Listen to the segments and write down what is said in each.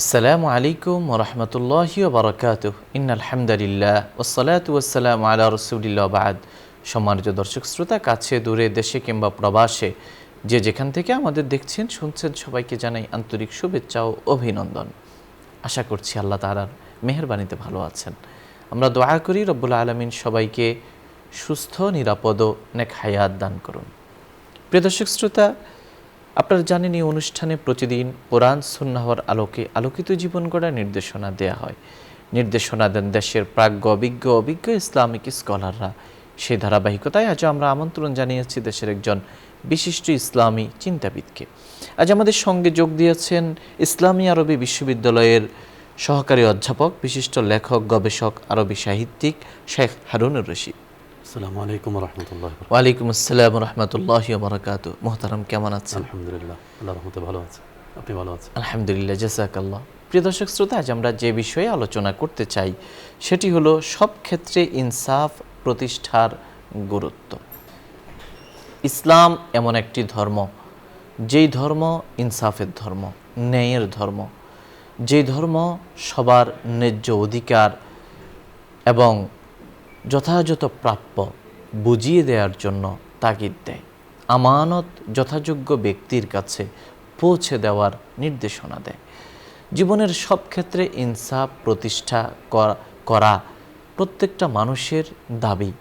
আসসালামু আলাইকুম ওয়া রাহমাতুল্লাহি ওয়া বারাকাতুহু ইন্নাল হামদালিল্লাহ ওয়াসসালাতু ওয়াসসালামু আলা রাসূলিল্লাহ বা'দ। সম্মানিত দর্শক শ্রোতা, কাছে দূরে, দেশে কিংবা প্রবাসে যে যেখান থেকে আমাদের দেখছেন শুনছেন, সবাইকে জানাই আন্তরিক শুভেচ্ছা ও অভিনন্দন। আশা করছি আল্লাহ তাআলার মেহেরবানিতে ভালো আছেন। আমরা দোয়া করি রব্বুল আলামিন সবাইকে সুস্থ, নিরাপদ ও নেক হায়াত দান করুন। প্রিয় দর্শক শ্রোতা, আপনারা জানেন এই অনুষ্ঠানে প্রতিদিন কোরআন সুন্নাহর আলোকে আলোকিত জীবন গড়ার নির্দেশনা দেয়া হয়। নির্দেশনা দেন দেশের প্রাজ্ঞ অভিজ্ঞ ইসলামিক স্কলাররা। সেই ধারাবাহিকতায় আজ আমরা আমন্ত্রণ জানিয়েছি দেশের একজন বিশিষ্ট ইসলামী চিন্তাবিদকে। আজ আমাদের সঙ্গে যোগ দিয়েছেন ইসলামী আরবি বিশ্ববিদ্যালয়ের সহকারী অধ্যাপক, বিশিষ্ট লেখক, গবেষক, আরবি সাহিত্যিক শেখ হারুনুর রশিদ। আসসালামু আলাইকুম ওয়া রাহমাতুল্লাহি ওয়া বারাকাতুহু। ওয়ালাইকুম আসসালাম ওয়া রাহমাতুল্লাহি ওয়া বারাকাতুহু। মুহতারাম, কেমন আছেন? আলহামদুলিল্লাহ, আল্লাহর রহমতে ভালো আছে। আপনি ভালো আছেন? আলহামদুলিল্লাহ, জাযাকাল্লাহ। প্রিয় দর্শক শ্রোতা, আজ আমরা যে বিষয়ে আলোচনা করতে চাই সেটি হলো সব ক্ষেত্রে ইনসাফ প্রতিষ্ঠার গুরুত্ব। ইসলাম এমন একটি ধর্ম, যেই ধর্ম ইনসাফের ধর্ম, ন্যায়ের ধর্ম, যেই ধর্ম সবার ন্যায্য অধিকার এবং যথাযথ প্রাপ্য বুঝিয়ে দেওয়ার জন্য তাগিদ দেয়, আমানত যথাযোগ্য ব্যক্তির কাছে পৌঁছে দেওয়ার নির্দেশনা দেয়। জীবনের সব ক্ষেত্রে ইনসাফ প্রতিষ্ঠা করা প্রত্যেকটা মানুষের দাবি।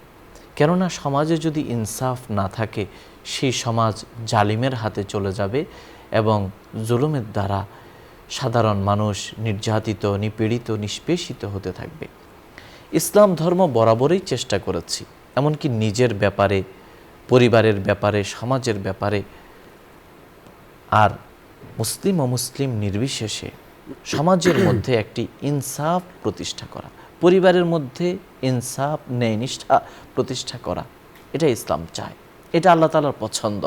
কেননা সমাজে যদি ইনসাফ না থাকে, সেই সমাজ জালিমের হাতে চলে যাবে এবং জুলুমের দ্বারা সাধারণ মানুষ নির্যাতিত, নিপীড়িত, নিষ্পেষিত হতে থাকবে। ইসলাম ধর্ম বরাবরই চেষ্টা করেছি, এমনকি নিজের ব্যাপারে, পরিবারের ব্যাপারে, সমাজের ব্যাপারে, আর মুসলিম অমুসলিম নির্বিশেষে সমাজের মধ্যে একটি ইনসাফ প্রতিষ্ঠা করা, পরিবারের মধ্যে ইনসাফ, ন্যায়নিষ্ঠা প্রতিষ্ঠা করা, এটা ইসলাম চায়, এটা আল্লাহ তাআলার পছন্দ।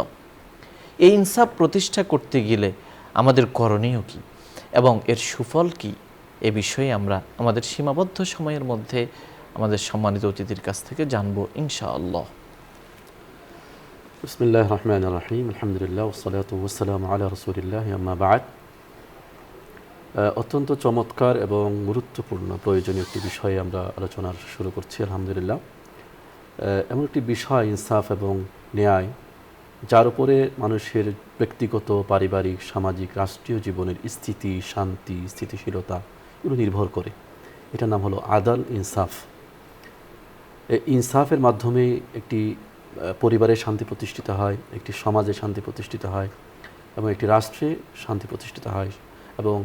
এই ইনসাফ প্রতিষ্ঠা করতে গেলে আমাদের করণীয় কী এবং এর সুফল কী, এ বিষয়ে আমরা আমাদের সীমাবদ্ধ সময়ের মধ্যে আমাদের সম্মানিত অতিথির কাছ থেকে জানবো ইনশাআল্লাহ। বিসমিল্লাহির রহমানির রহিম, আলহামদুলিল্লাহ ওয়াসসালাতু ওয়াসসালামু আলা রাসূলিল্লাহ, আম্মা বা'দ। অত্যন্ত চমৎকার এবং গুরুত্বপূর্ণ প্রয়োজনীয় একটি বিষয়ে আমরা আলোচনা শুরু করছি। আলহামদুলিল্লাহ, এমন একটি বিষয় ইনসাফ এবং ন্যায়, যার উপরে মানুষের ব্যক্তিগত, পারিবারিক, সামাজিক, রাষ্ট্রীয় জীবনের স্থিতি, শান্তি, স্থিতিশীলতা এগুলো নির্ভর করে। এটার নাম হলো আদাল, ইনসাফ। ইনসাফের মাধ্যমে একটি পরিবারের শান্তি প্রতিষ্ঠিত হয়, একটি সমাজে শান্তি প্রতিষ্ঠিত হয় এবং একটি রাষ্ট্রে শান্তি প্রতিষ্ঠিত হয়। এবং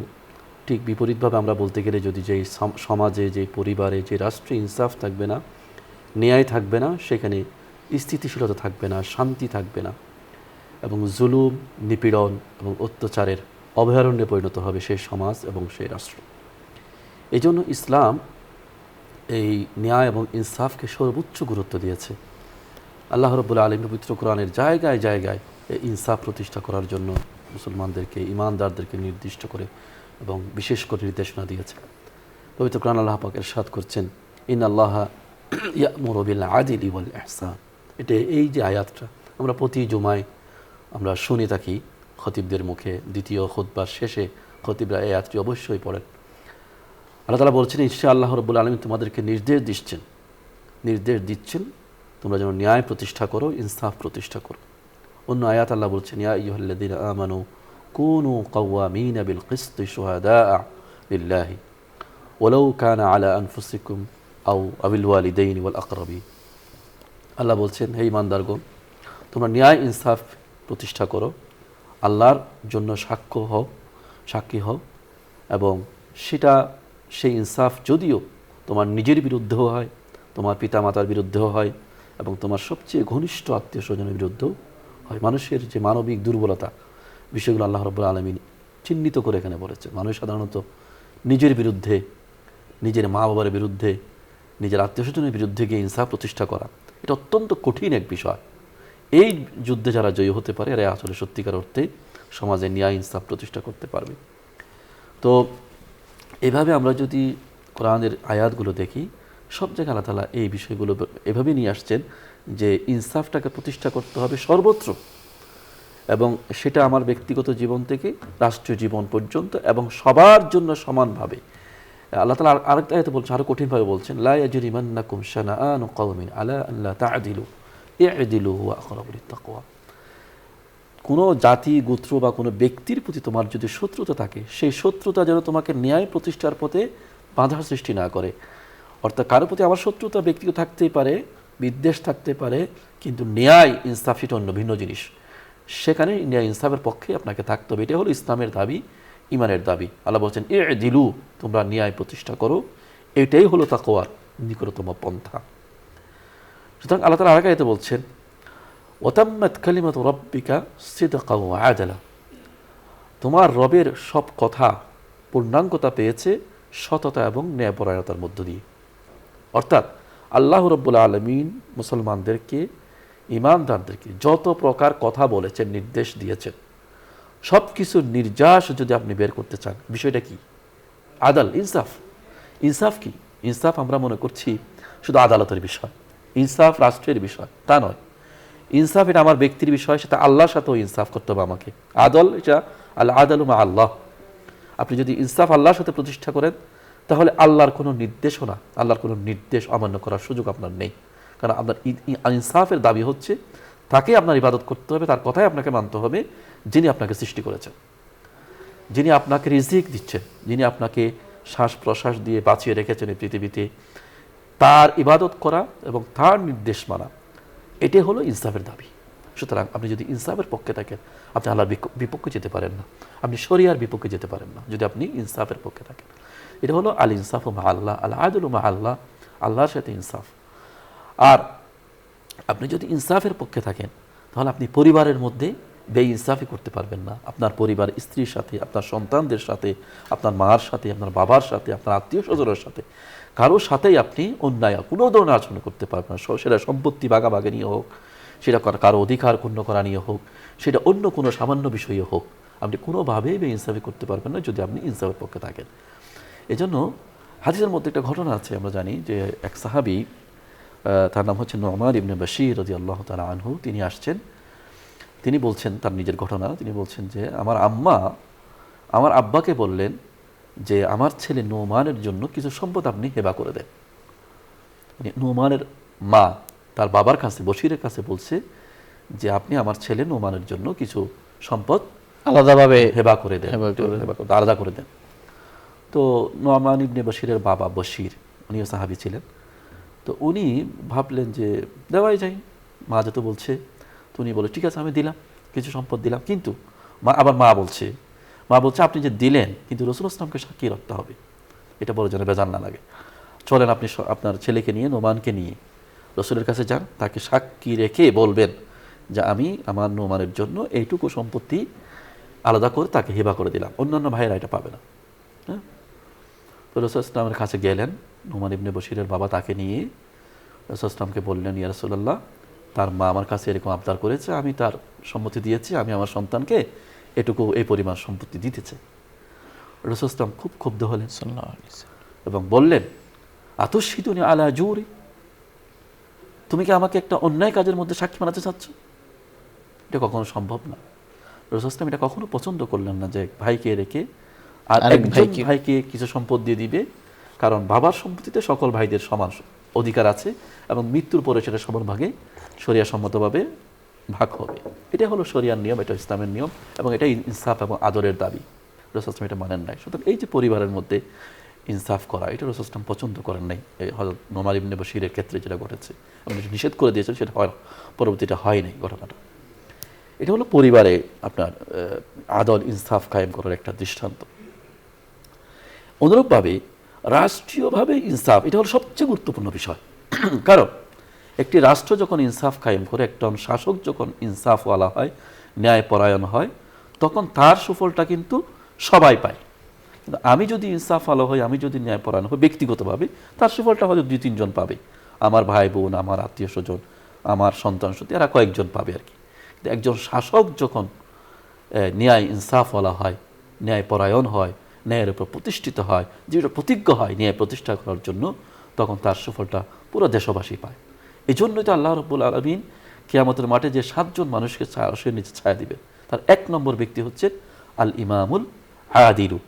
ঠিক বিপরীতভাবে আমরা বলতে গেলে, যদি যেই সমাজে, যে পরিবারে, যে রাষ্ট্রে ইনসাফ থাকবে না, ন্যায় থাকবে না, সেখানে স্থিতিশীলতা থাকবে না, শান্তি থাকবে না এবং জুলুম, নিপীড়ন এবং অত্যাচারের অভয়ারণ্যে পরিণত হবে সেই সমাজ এবং সেই রাষ্ট্র। এই জন্য ইসলাম এই ন্যায় এবং ইনসাফকে সর্বোচ্চ গুরুত্ব দিয়েছে। আল্লাহ রাব্বুল আলামিন পবিত্র কোরআনের জায়গায় জায়গায় এই ইনসাফ প্রতিষ্ঠা করার জন্য মুসলমানদেরকে, ঈমানদারদেরকে নির্দিষ্ট করে এবং বিশেষ করে নির্দেশনা দিয়েছে। পবিত্র কোরআন আল্লাহ পাক ইরশাদ করছেন, ইন্নাল্লাহা ইয়া'মুরু বিল আদলি ওয়াল ইহসান। এটা এই যে আয়াতটা আমরা প্রতি জুমায় আমরা শুনে থাকি খতিবদের মুখে, দ্বিতীয় খুতবার শেষে খতিবরা এই আয়াতটি অবশ্যই পড়েন। আল্লাহ তাআলা বলছেন, ইনশাআল্লাহ রাব্বুল আলামিন তোমাদেরকে নির্দেশ দিচ্ছেন তোমরা যেন ন্যায় প্রতিষ্ঠা করো, ইনসাফ প্রতিষ্ঠা করো। অন্য আয়াত আল্লাহ বলছেন, ইয়া আইয়ুহাল্লাযীনা আমানু কুনু কাওয়ামিনা বিল কিসতি শুহাদাআ লিল্লাহি ওয়ালাউ কানা আলা আনফুসিকুম আবিল ওয়ালিদাইনি ওয়াল আকরাবিন। আল্লাহ বলছেন, হে ঈমানদারগণ, তোমরা ন্যায় ইনসাফ প্রতিষ্ঠা করো, আল্লাহর জন্য সাক্ষী হও এবং সেই ইনসাফ যদিও তোমার নিজের বিরুদ্ধেও হয়, তোমার পিতামাতার বিরুদ্ধেও হয় এবং তোমার সবচেয়ে ঘনিষ্ঠ আত্মীয় স্বজনের বিরুদ্ধেও হয়। মানুষের যে মানবিক দুর্বলতা, বিষয়গুলো আল্লাহ রাব্বুল আলামিন চিহ্নিত করে এখানে বলেছেন। মানুষ সাধারণত নিজের বিরুদ্ধে, নিজের মা বাবার বিরুদ্ধে, নিজের আত্মীয় স্বজনের বিরুদ্ধে গিয়ে ইনসাফ প্রতিষ্ঠা করা, এটা অত্যন্ত কঠিন এক বিষয়। এই যুদ্ধে যারা জয়ী হতে পারে, এরা আসলে সত্যিকার অর্থে সমাজে ন্যায় ইনসাফ প্রতিষ্ঠা করতে পারবে। তো এভাবে আমরা যদি কোরআনের আয়াতগুলো দেখি, সব জায়গায় আল্লাহ তাআলা এই বিষয়গুলো এভাবে নিয়ে আসছেন যে ইনসাফটাকে প্রতিষ্ঠা করতে হবে সর্বত্র এবং সেটা আমার ব্যক্তিগত জীবন থেকে রাষ্ট্রীয় জীবন পর্যন্ত এবং সবার জন্য সমানভাবে। আল্লাহ তাআলা আরেকটা আয়াতে বলছেন, আরো কঠিনভাবে বলছেন, লা ইয়াজরিমান্নাকুম শানাআনু কওমিন আলা আল্লা তা'দিলু ই'দিলু হুয়া আকরাবু লিত-তাকওয়া। কোনো জাতি গোত্র বা কোনো ব্যক্তির প্রতি তোমার যদি শত্রুতা থাকে, সেই শত্রুতা যেন তোমাকে ন্যায় প্রতিষ্ঠার পথে বাধার সৃষ্টি না করে। অর্থাৎ কারোর প্রতি আমার শত্রুতা ব্যক্তিগত থাকতেই পারে, বিদ্বেষ থাকতে পারে, কিন্তু ন্যায় ইনসাফ সেটা অন্য ভিন্ন জিনিস। সেখানে ন্যায় ইনসাফের পক্ষে আপনাকে থাকতে হবে। এটা হলো ইসলামের দাবি, ইমানের দাবি। আল্লাহ বলছেন ই'দিলু, তোমরা ন্যায় প্রতিষ্ঠা করো, এটাই হলো তাকওয়ার নিকটতম পন্থা। সুতরাং আল্লাহ তাআলা আরেক আয়াতে বলছেন ওয়াতাম্মাত কালিমাতু রাব্বিকা সিদকাও ওয়া আদালা, তোমার রবের সব কথা পূর্ণাঙ্গতা পেয়েছে সততা এবং ন্যায়পরায়ণতার মধ্য দিয়ে। অর্থাৎ আল্লাহ রাব্বুল আলামিন মুসলমানদেরকে, ঈমানদারদেরকে যত প্রকার কথা বলেছেন, নির্দেশ দিয়েছেন, সব কিছুর নির্যাস যদি আপনি বের করতে চান, বিষয়টা কি? আদাল, ইনসাফ। ইনসাফ কি? ইনসাফ আমরা মনে করছি শুধু আদালতের বিষয়, ইনসাফ রাষ্ট্রের বিষয়, তা নয়। ইনসাফ এটা আমার ব্যক্তির বিষয়, সেটা আল্লাহর সাথেও ইনসাফ করতে হবে আমাকে। আদল এটা আল আদালু মা আল্লাহ। আপনি যদি ইনসাফ আল্লাহর সাথে প্রতিষ্ঠা করেন, তাহলে আল্লাহর কোনো নির্দেশনা, আল্লাহর কোনো নির্দেশ অমান্য করার সুযোগ আপনার নেই। কারণ আপনার ইনসাফের দাবি হচ্ছে তাকে আপনার ইবাদত করতে হবে, তার কথাই আপনাকে মানতে হবে, যিনি আপনাকে সৃষ্টি করেছেন, যিনি আপনাকে রিজিক দিচ্ছেন, যিনি আপনাকে শ্বাস প্রশ্বাস দিয়ে বাঁচিয়ে রেখেছেন এই পৃথিবীতে। তার ইবাদত করা এবং তার নির্দেশ মানা, এটাই হলো ইনসাফের দাবি। সুতরাং আপনি যদি ইনসাফের পক্ষে থাকেন, আপনি আল্লাহর বিপক্ষে যেতে পারেন না, আপনি শরিয়ার বিপক্ষে যেতে পারেন না যদি আপনি ইনসাফের পক্ষে থাকেন। এটা হলো আল ইনসাফু মা আল্লাহ, আল আদলু মা আল্লাহ, আল্লাহর সাথে ইনসাফ। আর আপনি যদি ইনসাফের পক্ষে থাকেন, তাহলে আপনি পরিবারের মধ্যে বেইনসাফি করতে পারবেন না। আপনার পরিবার, স্ত্রীর সাথে, আপনার সন্তানদের সাথে, আপনার মার সাথে, আপনার বাবার সাথে, আপনার আত্মীয় স্বজনের সাথে, কারোর সাথেই আপনি অন্যায় কোনো ধরনের আচরণ করতে পারবেন না। সেটা সম্পত্তি ভাগাভাগি নিয়ে হোক, সেটা কারো অধিকার ক্ষুণ্ণ করা নিয়ে হোক, সেটা অন্য কোনো সামান্য বিষয়ে হোক, আপনি কোনোভাবেই বেইনসাফি করতে পারবেন না যদি আপনি ইনসাফের পক্ষে থাকেন। এজন্য হাদিসের মধ্যে একটা ঘটনা আছে, আমরা জানি যে এক সাহাবী, তার নাম হচ্ছে নু'মান ইবনে বাশীর রাদিয়াল্লাহু তাআলা আনহু, তিনি আসছেন, তিনি বলছেন তার নিজের ঘটনা, তিনি বলছেন যে আমার আম্মা আমার আব্বাকে বললেন যে আমার ছেলে নু'মানের জন্য কিছু সম্পদ আপনি হেবা করে দেন। নু'মানের মা তার বাবার কাছে, বশীরের কাছে বলছে যে আপনি আমার ছেলে নু'মানের জন্য কিছু সম্পদ আলাদাভাবে হেবা করে দেন, আলাদা করে দেন। তো নু'মান ইবনে বাশীরের বাবা বশীর, উনিও সাহাবী ছিলেন। তো উনি ভাবলেন যে দেওয়াই যায়, মা যেহেতু বলছে। তো উনি বলে ঠিক আছে, আমি দিলাম, কিছু সম্পদ দিলাম। কিন্তু মা বলছে আপনি যে দিলেন, কিন্তু রাসূল ইসলামকে সাক্ষী রাখতে হবে, এটা বড় যেন বেজান না লাগে। চলেন আপনি আপনার ছেলেকে নিয়ে, নোমানকে নিয়ে রাসূলের কাছে যান, তাকে সাক্ষী রেখে বলবেন যে আমি আমার নোমানের জন্য এইটুকু সম্পত্তি আলাদা করে তাকে হেবা করে দিলাম, অন্যান্য ভাইয়েরা এটা পাবে না। হ্যাঁ, তো রাসূল ইসলামের কাছে গেলেন, নু'মান ইবনে বশীরের বাবা তাকে নিয়ে রাসূল ইসলামকে বললেন, ইয়া রাসূলুল্লাহ, তার মা আমার কাছে এরকম আবদার করেছে, আমি তার সম্মতি দিয়েছি, আমি আমার সন্তানকে এটুকু এই পরিমাণ সম্পত্তি দিতে চাই। রাসূল ইসলাম খুব ক্ষুব্ধ হলেন এবং বললেন, আতুশহিদুনি আলা জুরি, তুমি কি আমাকে একটা অন্যায় কাজের মধ্যে সাক্ষী বানাতে চাচ্ছ? এটা কখনো সম্ভব না। রাসূল ইসলাম এটা কখনো পছন্দ করলেন না যে ভাইকে রেখে আর একজন ভাইকে কিছু সম্পদ দিয়ে দিবে, কারণ বাবার সম্পত্তিতে সকল ভাইদের সমান অধিকার আছে এবং মৃত্যুর পরে সেটা সমান ভাগে শরিয়া সম্মতভাবে ভাগ হবে। এটা হলো শরিয়ার নিয়ম, এটা ইসলামের নিয়ম এবং এটা ইনসাফ এবং আদরের দাবি। রাসূল ইসলাম এটা মানেন নাই। সুতরাং এই যে পরিবারের মধ্যে ইনসাফ করা, এটা রাসূল ইসলাম পছন্দ করেন নাই। হযরত নু'মান ইবনে বশীরের ক্ষেত্রে যেটা ঘটেছে, এবং নিষেধ করে দিয়েছেন, সেটা পরবর্তীটা হয় নাই ঘটনাটা। এটা হলো পরিবারে আপনার আদল, ইনসাফ কায়েম করার একটা দৃষ্টান্ত। অনুরূপভাবে রাষ্ট্রীয়ভাবে ইনসাফ, এটা হলো সবচেয়ে গুরুত্বপূর্ণ বিষয়। কারণ একটি রাষ্ট্র যখন ইনসাফ কায়েম করে, একজন শাসক যখন ইনসাফওয়ালা হয়, ন্যায়পরায়ণ হয়, তখন তার সুফলটা কিন্তু সবাই পায়। কিন্তু আমি যদি ইনসাফওয়ালা হই, আমি যদি ন্যায়পরায়ণ হই ব্যক্তিগতভাবে, তার সুফলটা হয়তো 2-3 জন পাবে, আমার ভাই বোন, আমার আত্মীয় স্বজন, আমার সন্তান সন্ততি, এরা কয়েকজন পাবে আর কি। কিন্তু একজন শাসক যখন ন্যায় ইনসাফওয়ালা হয়, ন্যায়পরায়ণ হয়, ন্যায়ের উপর প্রতিষ্ঠিত হয়, যেটা প্রতিজ্ঞ হয় ন্যায় প্রতিষ্ঠা করার জন্য, তখন তার সুফলটা পুরো দেশবাসী পায়। এই জন্যই তো আল্লাহ রাব্বুল আলামিন কিয়ামতের মাঠে যে 7 জন মানুষকে আরশের নিচে ছায়া দিবে, তার 1 নম্বর ব্যক্তি হচ্ছে আল ইমামুল আদিলু,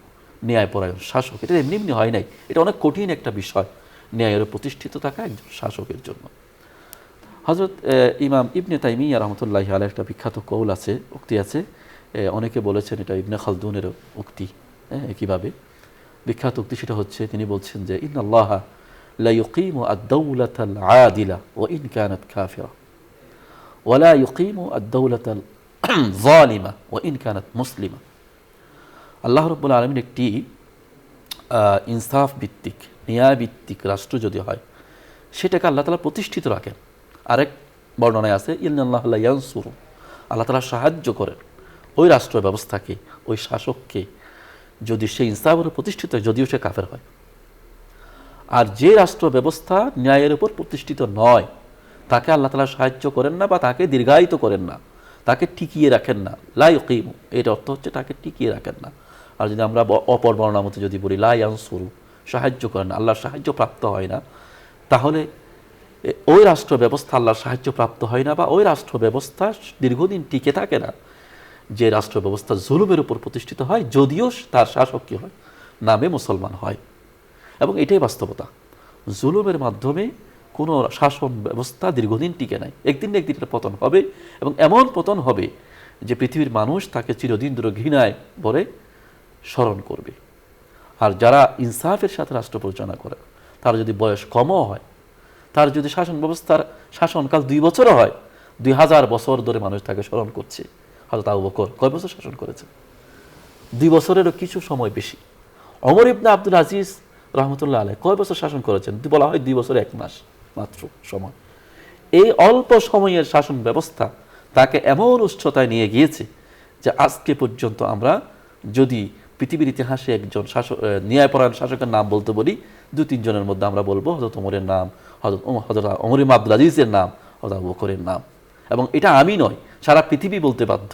ন্যায়পরায়ণ শাসক। এটা এমনি এমনি হয় নাই, এটা অনেক কঠিন একটা বিষয়, ন্যায়ের প্রতিষ্ঠিত থাকা একজন শাসকের জন্য। হযরত ইমাম ইবনে তাইমিয়া রাহমাতুল্লাহি আলাইহি একটা বিখ্যাত কৌল আছে, উক্তি আছে, অনেকে বলেছেন এটা ইবনে খালদুনের উক্তি। কীভাবে বিখ্যাত উক্তি সেটা হচ্ছে, তিনি বলছেন যে ইন্নাল্লাহা লা ইউকিমু আদ-দাওলাতাল আদিলা ওয়া ইন কানাত কাফিরা ওয়া লা ইউকিমু আদ-দাওলাতাল যালিমা ওয়া ইন কানাত মুসলিমা। আল্লাহ রাব্বুল আলামিন একটি ইনসাফ ভিত্তিক, ন্যায় ভিত্তিক রাষ্ট্র যদি হয়, সেটাকে আল্লাহ তাআলা প্রতিষ্ঠিত রাখেন। আরেক বর্ণনায় আছে ইন্নাল্লাহা লা ইয়ানসুরু, আল্লাহ তাআলা সাহায্য করেন ওই রাষ্ট্র ব্যবস্থাকে, ওই শাসককে, যদি সেই ইনসাফের প্রতিষ্ঠিত হয়, যদিও সে কাফের হয়। আর যে রাষ্ট্র ব্যবস্থা ন্যায়ের উপর প্রতিষ্ঠিত নয়, তাকে আল্লাহ তাআলা সাহায্য করেন না বা তাকে দীর্ঘায়িত করেন না, তাকে টিকিয়ে রাখেন না। লা ইউকিমু, এর অর্থ হচ্ছে তাকে টিকিয়ে রাখেন না। আর যদি আমরা অপর বর্ণনা মতে যদি বলি লা ইয়ানসুরু, সাহায্য করেন না, আল্লাহর সাহায্য প্রাপ্ত হয় না, তাহলে ওই রাষ্ট্র ব্যবস্থা আল্লাহর সাহায্য প্রাপ্ত হয় না বা ওই রাষ্ট্র ব্যবস্থা দীর্ঘদিন টিকে থাকে না। যে রাষ্ট্র ব্যবস্থা জুলুমের উপর প্রতিষ্ঠিত হয়, যদিও তার শাসক কি হয়, নামে মুসলমান হয়। এবং এটাই বাস্তবতা, জুলুমের মাধ্যমে কোনো শাসন ব্যবস্থা দীর্ঘদিন টিকে নাই, একদিন না একদিন এটা পতন হবে। এবং এমন পতন হবে যে পৃথিবীর মানুষ তাকে চিরদিন ধরে ঘৃণায় ভরে স্মরণ করবে। আর যারা ইনসাফের সাথে রাষ্ট্র পরিচালনা করে, তার যদি বয়স কমও হয়, তার যদি শাসন ব্যবস্থার শাসনকাল 2 বছরও হয়, 2000 বছর ধরে মানুষ তাকে স্মরণ করছে। হযরত আবু বকর কয় বছর শাসন করেছেন? 2 বছরেরও কিছু সময় বেশি। ওমর ইবনে আব্দুল আজিজ রহমতুল্লাহ আলাইহি কয় বছর শাসন করেছেন? বলা হয় 2 বছর 1 মাস মাত্র সময়। এই অল্প সময়ের শাসন ব্যবস্থা তাকে এমন উচ্চতায় নিয়ে গিয়েছে যে আজকে পর্যন্ত আমরা যদি পৃথিবীর ইতিহাসে একজন শাসক, ন্যায়পরায়ণ শাসকের নাম বলতে বলি, 2-3 জনের মধ্যে আমরা বলবো হযরত ওমরের নাম, হযরত ওমর ইবনে আব্দুল আজিজের নাম, হযরত আবু বকরের নাম। এবং এটা আমি নয়, সারা পৃথিবী বলতে বাধ্য,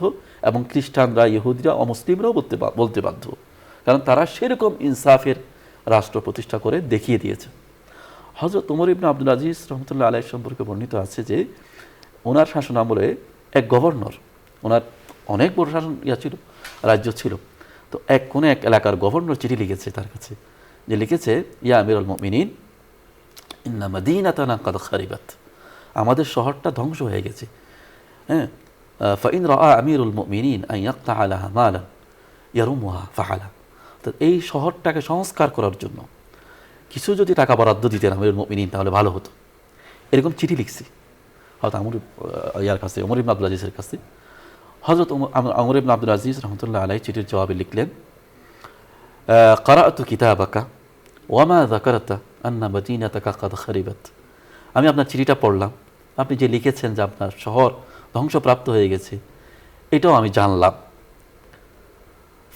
এবং খ্রিস্টানরা, ইহুদিরা, অমুসলিমরাও বলতে বাধ্য, কারণ তারা সেরকম ইনসাফের রাষ্ট্র প্রতিষ্ঠা করে দেখিয়ে দিয়েছে। হযরত ওমর ইবনে আব্দুল আজিজ রহমতুল্লাহ আলাইহি সম্পর্কে বর্ণিত আছে যে ওনার শাসন আমলে এক গভর্নর, ওনার অনেক বড় শাসন ছিল, রাজ্য ছিল, তো কোনো এক এলাকার গভর্নর চিঠি লিখেছে তার কাছে, যে লিখেছে ইয়া আমিরুল মুমিনিন ইন্না মাদিনাতানা কাদ খারিবাত, আমাদের শহরটা ধ্বংস হয়ে গেছে। হ্যাঁ, ফাইন রাআ আমিরুল মুমিনিন আন ইয়াকতাআ লাহা মালান ইয়ারুমুহা ফাআলা, তো এই শহরটাকে সংস্কার করার জন্য কিছু যদি টাকা বরাদ্দ দিতেন আমিরুল মুমিনিন তাহলে ভালো হতো। এরকম চিঠি লিখছি হয়তো ইয়ার কাছে, ওমর ইবনে আব্দুল আজিজের কাছে। হযরত ওমর ইবনে আব্দুল আজিজ রহমতুল্লাহ আলাইহি চিঠির জবাবে লিখলেন, ক্বারাআতু কিতাবাকা ওয়া মা যাকারতা আন্না মাদিনাতাকা কাদ খারিবাত, আমি আপনার চিঠিটা পড়লাম, আপনি যে লিখেছেন যে আপনার শহর ধ্বংসপ্রাপ্ত হয়ে গেছে, এটাও আমি জানলাম।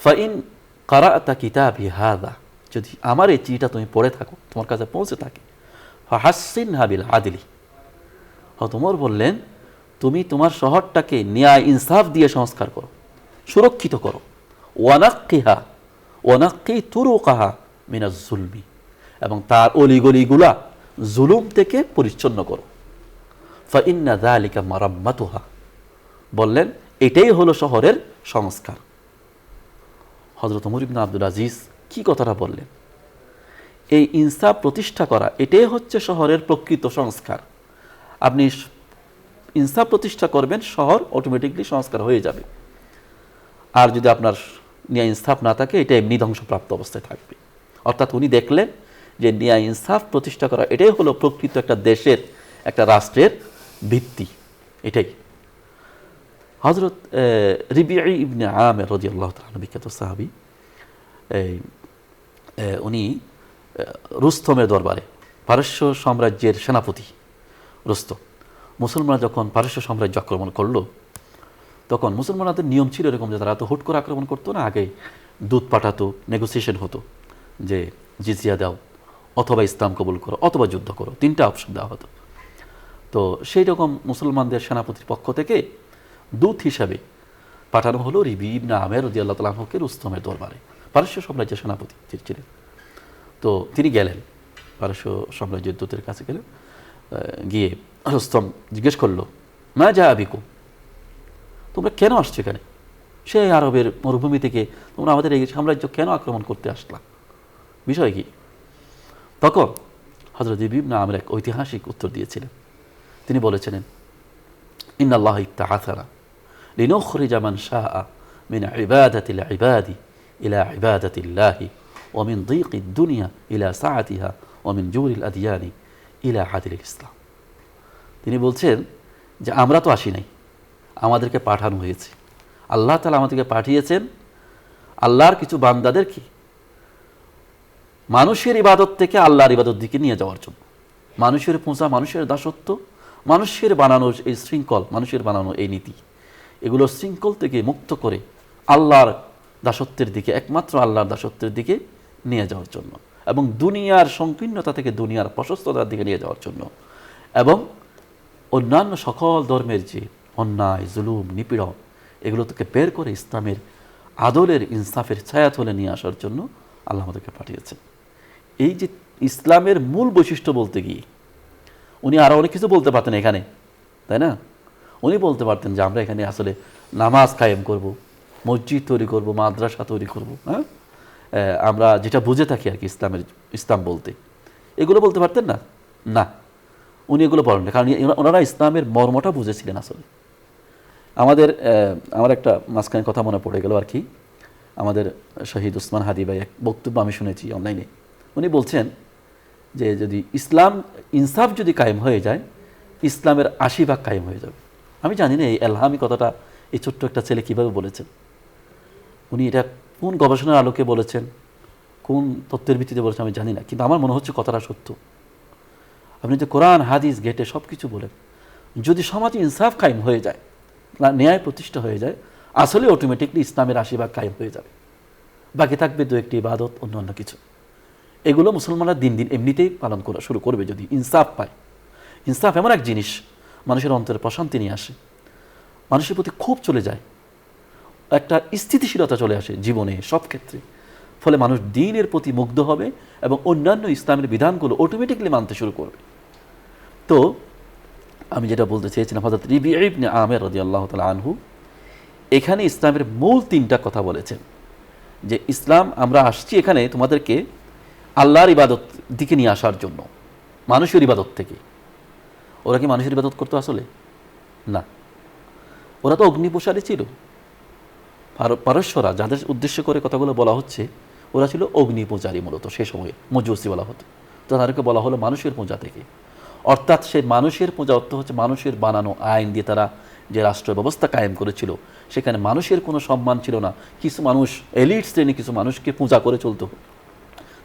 ফাইন ক্বারাআতা কিতাবি হাযা, যদি আমার এই চিঠিটা তুমি পড়ে থাকো, তোমার কাছে পৌঁছে থাকে, ফাহাসসিনহা বিল আদলি, ওমর বললেন তুমি তোমার শহরটাকে ন্যায় ইনসাফ দিয়ে সংস্কার করো, সুরক্ষিত করো। ওয়ানাক্কি তুরুকাহা মিনাজ জুলমি, এবং তার অলিগলিগুলা জুলুম থেকে পরিচ্ছন্ন করো। ফাইন্না যালিকা মারাম্মাতুহা, বললেন এটাই হলো শহরের সংস্কার। হযরত ওমর ইবনে আব্দুল আজিজ কি কথাটা বললেন, এই ইনসাফ প্রতিষ্ঠা করা এটাই হচ্ছে শহরের প্রকৃত সংস্কার। আপনি ইনসাফ প্রতিষ্ঠা করবেন, শহর অটোমেটিকলি সংস্কার হয়ে যাবে। আর যদি আপনার ন্যায় ইনসাফ না থাকে, এটা এমনি ধ্বংসপ্রাপ্ত অবস্থায় থাকবে। অর্থাৎ উনি দেখলেন যে ন্যায় ইনসাফ প্রতিষ্ঠা করা এটাই হলো প্রকৃত একটা দেশের, একটা রাষ্ট্রের ভিত্তি। এটাই হযরত রিবিঈ ইবনে আমির রাদিয়াল্লাহু তাআলা বিখ্যাত সাহাবী, উনি রুস্তমের দরবারে, পারস্য সাম্রাজ্যের সেনাপতি রুস্তম, মুসলমানরা যখন পারস্য সাম্রাজ্য আক্রমণ করলো, তখন মুসলমানদের নিয়ম ছিল এরকম যে তারা তো হুট করে আক্রমণ করতো না, আগে দূত পাঠাতো, নেগোসিয়েশন হতো যে জিজিয়া দাও, অথবা ইসলাম কবুল করো, অথবা যুদ্ধ করো, 3টা অপশন দেওয়া হতো। তো সেই রকম মুসলমানদের সেনাপতির পক্ষ থেকে দূত হিসাবে পাঠানো হলো রিবি ইবনে আমির রাদিয়াল্লাহু তাআলা আনহুকে রুস্তমের দরবারে, পারস্য সাম্রাজ্যের সেনাপতি ছিলেন। তো তিনি গেলেন, পারস্য সাম্রাজ্যের দূতের কাছে গেলেন, গিয়ে রুস্তম জিজ্ঞেস করলো মা জাআ বিকুম, তোমরা কেন আসছো এখানে? সেই আরবের মরুভূমি থেকে তোমরা আমাদের এই সাম্রাজ্য কেন আক্রমণ করতে আসলা, বিষয় কি? তখন হযরত ইবনে আমর এক ঐতিহাসিক উত্তর দিয়েছিলেন। তিনি বলেছিলেন, ইন্নাল্লাহ ইত্তাআসারা লিনুখরিজা মান শাআ মিন ইবাদাতিল ইবাদি ইলা ইবাদাতিল্লাহি ওয়া মিন দীকিদ দুনিয়া ইলা সাআতিহা ওয়া মিন জুরিল আদিয়ানি ইলা আদিলিল ইসলাম। তিনি বলছেন যে আমরা তো আসি নাই, আমাদেরকে পাঠানো হয়েছে। আল্লাহ তাআলা আমাদেরকে পাঠিয়েছেন আল্লাহর কিছু বান্দাদের কি মানুষের ইবাদত থেকে আল্লাহর ইবাদত দিকে নিয়ে যাওয়ার জন্য। মানুষের পূজা, মানুষের দাসত্ব, মানুষের বানানো এই শৃঙ্খল, মানুষের বানানো এই নীতি, এগুলো শৃঙ্খল থেকে মুক্ত করে আল্লাহর দাসত্বের দিকে, একমাত্র আল্লাহর দাসত্বের দিকে নিয়ে যাওয়ার জন্য, এবং দুনিয়ার সংকীর্ণতা থেকে দুনিয়ার প্রশস্ততার দিকে নিয়ে যাওয়ার জন্য, এবং অন্যান্য সকল ধর্মের যে অন্যায়, জুলুম, নিপীড়ন, এগুলো থেকে বের করে ইসলামের আদলের, ইনসাফের ছায়াতলে নিয়ে আসার জন্য আল্লাহ আমাদেরকে পাঠিয়েছেন। এই যে ইসলামের মূল বৈশিষ্ট্য বলতে গিয়ে উনি আরও অনেক কিছু বলতে পারতেন এখানে, তাই না? উনি বলতে পারতেন যে আমরা এখানে আসলে নামাজ কায়েম করব, মসজিদ তৈরি করব, মাদ্রাসা তৈরি করব, হ্যাঁ, আমরা যেটা বুঝে থাকি আর কি ইসলাম বলতে, এগুলো বলতে পারতেন না? না, উনি এগুলো বলেন না, কারণ ওনারা ইসলামের মর্মটা বুঝেছিলেন আসলে। আমার একটা মাঝখানে কথা মনে পড়ে গেল আর কি। আমাদের শহীদ ওসমান হাদি ভাই এক বক্তব্য আমি শুনেছি অনলাইনে। উনি বলছেন যে যদি ইসলাম ইনসাফ যদি কায়েম হয়ে যায়, ইসলামের ৮০ ভাগ কায়েম হয়ে যাবে। আমি জানি না এই এলহামি কথাটা এই ছোট্ট একটা ছেলে কীভাবে বলেছেন, উনি এটা কোন গবেষণার আলোকে বলেছেন, কোন তত্ত্বের ভিত্তিতে বলেছেন আমি জানি না, কিন্তু আমার মনে হচ্ছে কথাটা সত্য। আপনি যে কোরআন হাদিস ঘেটে সব কিছু বলেন, যদি সমাজে ইনসাফ কায়েম হয়ে যায়, ন্যায় প্রতিষ্ঠা হয়ে যায়, আসলে অটোমেটিকলি ইসলামের ৮০ ভাগ কায়েম হয়ে যাবে। বাকি থাকবে দু একটি ইবাদত, অন্য কিছু। এগুলো মুসলমানরা দিন দিন এমনিতেই পালন করা শুরু করবে যদি ইনসাফ পায়। ইনসাফ এমন এক জিনিস মানুষের অন্তরে প্রশান্তি নিয়ে আসে, মানুষের প্রতি ক্ষোভ চলে যায়, একটা স্থিতিশীলতা চলে আসে জীবনে সব ক্ষেত্রে। ফলে মানুষ দ্বীনের প্রতি মুগ্ধ হবে এবং অন্যান্য ইসলামের বিধানগুলো অটোমেটিকলি মানতে শুরু করবে। তো আমি যেটা বলতে চেয়েছিলাম, হযরত রবিঈ ইবনে আমির রাদিয়াল্লাহু তাআলা আনহু এখানে ইসলামের মূল ৩টা কথা বলেছেন, যে ইসলাম আমরা আসছি এখানে তোমাদেরকে আল্লাহর ইবাদত দিকে নিয়ে আসার জন্য, মানুষের ইবাদত থেকে। ওরা কি মানুষের ইবাদত করতো আসলে? না, ওরা তো অগ্নিপূজারী ছিল। পারস্যরা, যাদের উদ্দেশ্য করে কথাগুলো বলা হচ্ছে, ওরা ছিল অগ্নিপূজারী মূলত সে সময়ে, মজুসি বলা হতো। তো তাদেরকে বলা হলো মানুষের পূজা থেকে। অর্থাৎ সে মানুষের পূজা অর্থ হচ্ছে মানুষের বানানো আইন দিয়ে তারা যে রাষ্ট্র ব্যবস্থা কায়েম করেছিল, সেখানে মানুষের কোনো সম্মান ছিল না। কিছু মানুষ, এলিট শ্রেণী কিছু মানুষকে পূজা করে চলতো,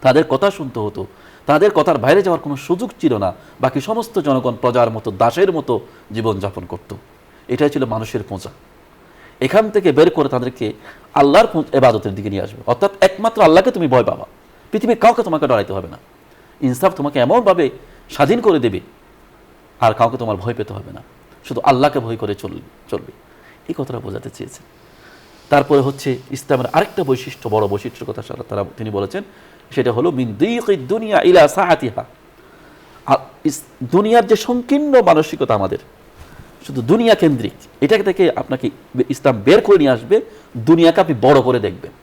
তাদের কথা শুনতে হতো, তাদের কথার বাইরে যাওয়ার কোনো সুযোগ ছিল না। বাকি সমস্ত জনগণ প্রজার মতো, দাসের মতো জীবনযাপন করত। এটাই ছিল মানুষের পূজা। এখান থেকে বের করে তাদেরকে আল্লাহর ইবাদতের দিকে নিয়ে আসবে। অর্থাৎ একমাত্র আল্লাহকে তুমি ভয় পাবা, পৃথিবীর কাউকে তোমাকে ডরাইতে হবে না। ইনসাফ তোমাকে এমনভাবে স্বাধীন করে দেবে, আর কাউকে তোমার ভয় পেতে হবে না, শুধু আল্লাহকে ভয় করে চলবে। এই কথাটা বোঝাতে চেয়েছেন। তারপরে হচ্ছে ইসলামের আরেকটা বৈশিষ্ট্য, বড় বৈশিষ্ট্যের কথা তিনি বলেছেন, সেটা হলো মিন দীকিদ দুনিয়া ইলা সাআতিহা। দুনিয়ার যে সংকীর্ণ মানসিকতা আমাদের, শুধু দুনিয়া কেন্দ্রিক, এটা থেকে আপনাকে ইসলাম বের করে নিয়ে আসবে। দুনিয়াকে আপনি বড় করে দেখবেন,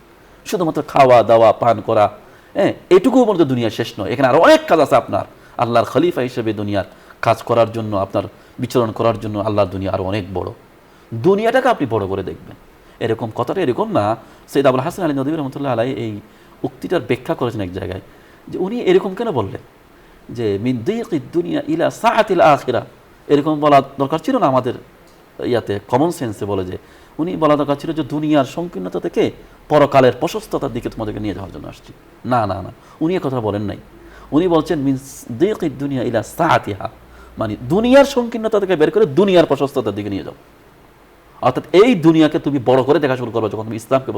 শুধুমাত্র খাওয়া দাওয়া পান করা, হ্যাঁ, এটুকু মধ্যে দুনিয়া শেষ নয়। এখানে আরও অনেক কাজ আছে আপনার আল্লাহর খলিফা হিসেবে দুনিয়ার কাজ করার জন্য, আপনার বিচরণ করার জন্য আল্লাহর দুনিয়া আরও অনেক বড়। দুনিয়াটাকে আপনি বড় করে দেখবেন। এরকম কথাটা এরকম না, সৈয়দ আবুল হাসান আলী নদভী রহমতুল্লাহ আলাই এই উক্তিটার ব্যাখ্যা করেছেন এক জায়গায়, যে উনি এরকম কেন বললেন যে মিন দীকিদ দুনিয়া ইলা সাআতিল আখিরা। এরকম বলা দরকার ছিল না আমাদের ইয়াতে, কমন সেন্সে বলে যে উনি বলা দরকার ছিল যে দুনিয়ার সংকীর্ণতা থেকে পরকালের প্রশস্ততার দিকে তোমাদেরকে নিয়ে যাওয়ার জন্য আসছি। না না না, উনি কথা বলেন নাই। উনি বলছেন মিন দীকিদ দুনিয়া ইলা সাআতিহা, মানে দুনিয়ার সংকীর্ণতা থেকে বের করে দুনিয়ার প্রশস্ততার দিকে নিয়ে যাও। অর্থাৎ এই দুনিয়াকে তুমি বড় করে দেখা শুরু করবে যখন তুমি ইসলামকে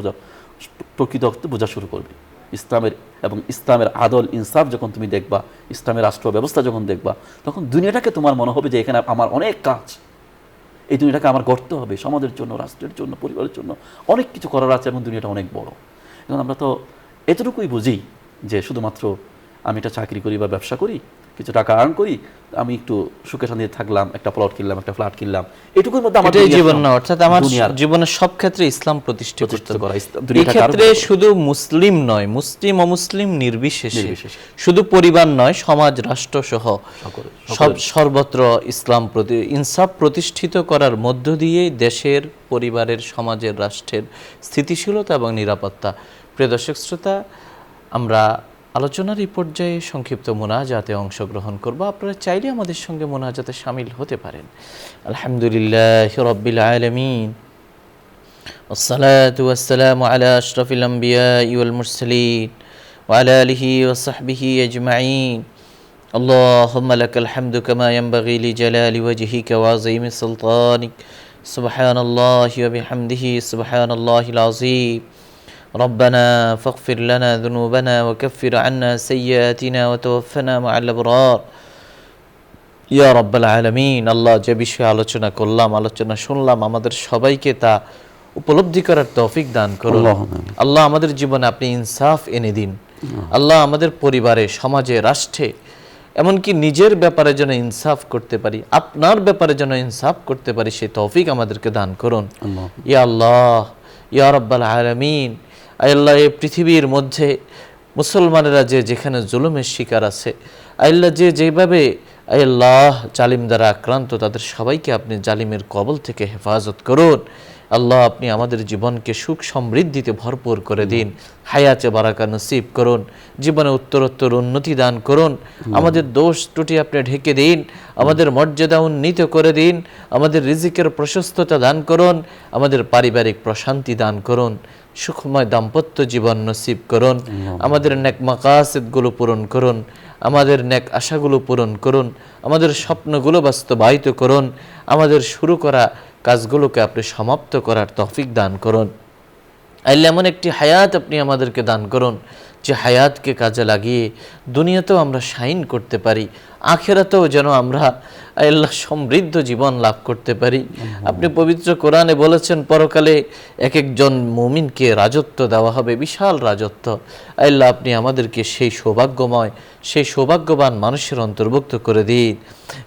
প্রকৃত অর্থে বোঝা শুরু করবে। ইসলামের এবং ইসলামের আদল ইনসাফ যখন তুমি দেখবা, ইসলামের রাষ্ট্র ব্যবস্থা যখন দেখবা, তখন দুনিয়াটাকে তোমার মনে হবে যে এখানে আমার অনেক কাজ, এই দুনিয়াটাকে আমার গড়তে হবে, সমাজের জন্য, রাষ্ট্রের জন্য, পরিবারের জন্য অনেক কিছু করার আছে, এবং দুনিয়াটা অনেক বড়। এখন আমরা তো এতটুকুই বুঝি যে শুধুমাত্র আমি একটা চাকরি করি বা ব্যবসা করি, কিছু টাকা আর্ন করি, আমি একটু সুখে শান্তিতে থাকলাম, একটা প্লট কিনলাম, একটা ফ্ল্যাট কিনলাম, এটুকুর মধ্যে আমার এটাই জীবন না, অর্থাৎ আমার দুনিয়ার জীবনের সব ক্ষেত্রে ইসলাম প্রতিষ্ঠিত করতে প্রতিষ্ঠিত করা, ইসলাম এই দুনিয়াটাকে আরো ক্ষেত্রে শুধু মুসলিম নয়, মুসলিম অমুসলিম নির্বিশেষে, নির্বিশেষে। শুধু পরিবার নয়, সমাজ রাষ্ট্র সহ সকলে সব সর্বত্র ইসলাম ইনসাফ প্রতিষ্ঠিত করার মধ্য দিয়েই দেশের, পরিবারের, সমাজের, রাষ্ট্রের স্থিতিশীলতা এবং নিরাপত্তা। প্রিয় দর্শক শ্রোতা, আমরা আলোচনার এই পর্যায়ে সংক্ষিপ্ত মোনাজাতে অংশগ্রহণ করব। আপনারা চাইলে আমাদের সঙ্গে মোনাজাতে শামিল হতে পারেন। আলহামদুলিল্লাহ রাব্বিল আলামিন, والصلاة والسلام على أشرف الأنبياء والمرسلين وعلى آله وصحبه أجمعين. اللهم لك الحمد كما ينبغي لجلال وجهك وعظيم سلطانك. سبحان الله وبحمده سبحان الله العظيم. ربنا فاغفر لنا ذنوبنا وكفر عنا سيئاتنا وتوفنا مع الأبرار. ইয়া রাব্বাল আলামিন, আল্লাহ যে বিষয়ে আলোচনা করলাম, আলোচনা শুনলাম, আমাদের সবাইকে তা উপলব্ধি করার তৌফিক দান করুন। আল্লাহ আমাদের জীবনে আপনি ইনসাফ এনে দিন। আল্লাহ আমাদের পরিবারে, সমাজে, রাষ্ট্রে, এমনকি নিজের ব্যাপারে যেন ইনসাফ করতে পারি, আপনার ব্যাপারে যেন ইনসাফ করতে পারি, সেই তৌফিক আমাদেরকে দান করুন। ইয়া আল্লাহ, ইয়া রাব্বাল আলামিন, আল্লাহ এই পৃথিবীর মধ্যে মুসলমানেরা যে যেখানে জুলুমের শিকার আছে, আল্লাহ যে যেভাবে আল্লাহ জালিম দ্বারা আক্রান্ত, তাদের সবাইকে আপনি জালিমের কবল থেকে হেফাজত করুন। আল্লাহ আপনি আমাদের জীবনকে সুখ সমৃদ্ধিতে ভরপুর করে দিন, হায়াতে বারাকা নসিব করুন, জীবনে উত্তরোত্তর উন্নতি দান করুন, আমাদের দোষ ত্রুটি আপনি ঢেকে দিন, আমাদের মর্যাদা উন্নীত করে দিন, আমাদের রিজিকের প্রশস্ততা দান করুন, আমাদের পারিবারিক প্রশান্তি দান করুন, সুখময় দাম্পত্য জীবন নসিব করুন, আমাদের নেক মাকাসিদগুলো পূরণ করুন, আমাদের নেক আশাগুলো পূরণ করুন, আমাদের স্বপ্নগুলো বাস্তবায়িত করুন, আমাদের শুরু করা কাজগুলোকে আপনি সমাপ্ত করার তৌফিক দান করুন। আল্লাহ এমন একটি হায়াত আপনি আমাদেরকে দান করুন, যে হায়াতকে কাজে লাগিয়ে দুনিয়াতেও আমরা শাইন করতে পারি, আখিরাতেও যেন আমরা আল্লাহ সমৃদ্ধ জীবন লাভ করতে পারি। আপনি পবিত্র কোরআনে বলেছেন, পরকালে এক একজন মুমিনকে রাজত্ব দেওয়া হবে, বিশাল রাজত্ব। আল্লাহ আপনি আমাদেরকে সেই সৌভাগ্যময়, সেই সৌভাগ্যবান মানুষের অন্তর্ভুক্ত করে দিন।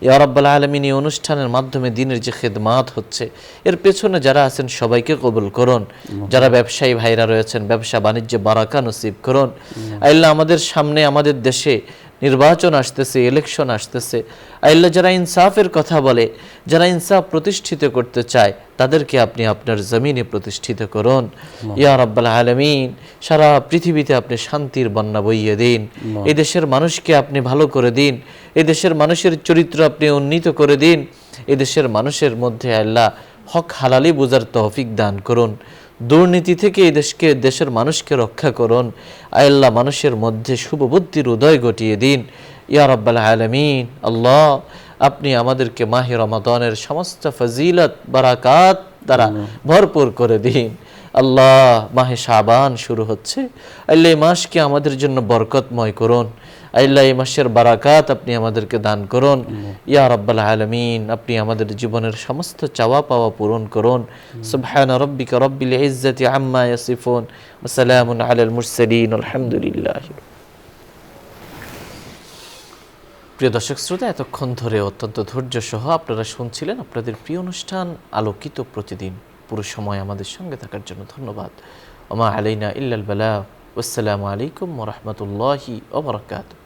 ইয়া রাব্বাল আলামিন, এই অনুষ্ঠানের মাধ্যমে দিনের যে খেদমাত হচ্ছে, এর পেছনে যারা আছেন সবাইকে কবুল করুন। যারা ব্যবসায়ী ভাইরা রয়েছেন, ব্যবসা বাণিজ্যে বারাকা নসিব করুন। আল্লাহ আমাদের সামনে, আমাদের দেশে নির্বাচন আসতেছে, ইলেকশন আসতেছে। আল্লাহ যারা ইনসাফের কথা বলে, যারা ইনসাফ প্রতিষ্ঠিত করতে চায়, তাদেরকে আপনি আপনার জমিনে প্রতিষ্ঠিত করুন। ইয়া রাব্বাল আলামিন, সারা পৃথিবীতে আপনি শান্তির বন্যা বইয়ে দিন। এই দেশের মানুষকে আপনি ভালো করে দিন, এই দেশের মানুষের চরিত্র আপনি উন্নীত করে দিন, এই দেশের মানুষের মধ্যে আল্লাহ হক হালালি বোঝার তৌফিক দান করুন। দুর্নীতি থেকে এই দেশের মানুষকে রক্ষা করুন। আল্লাহ মানুষের মধ্যে শুভবুদ্ধির উদয় ঘটিয়ে দিন। ইয়া রাব্বাল আলামিন, আল্লাহ আপনি আমাদেরকে মাহে রমাদানের সমস্ত ফজিলত বারাকাত দ্বারা ভরপুর করে দিন। আল্লাহ মাহে শাবান শুরু হচ্ছে, আল্লাহ এই মাসকে আমাদের জন্য বরকতময় করুন। আল্লাহ এই মাসের বারাকাত আপনি আমাদেরকে দান করুন। ইয়া রাব্বাল আলামিন, আপনি আমাদের জীবনের সমস্ত চাওয়া পাওয়া পূরণ করুন। সুবহান রাব্বিকা রাব্বিল ইজ্জাতি আম্মা ইয়াসিফুন ওয়া সালামুন আলাল মুরসালিন, আলহামদুলিল্লাহ। প্রিয় দর্শক শ্রোতা, এতক্ষণ ধরে অত্যন্ত ধৈর্য সহ আপনারা শুনছিলেন আপনাদের প্রিয় অনুষ্ঠান আলোকিত প্রতিদিন। পুরো সময় আমাদের সঙ্গে থাকার জন্য ধন্যবাদ। ওমা আলাইনা ইল্লাল বালাগ। আসসালামু আলাইকুম ওয়া রাহমাতুল্লাহি ওয়া বারাকাতুহু।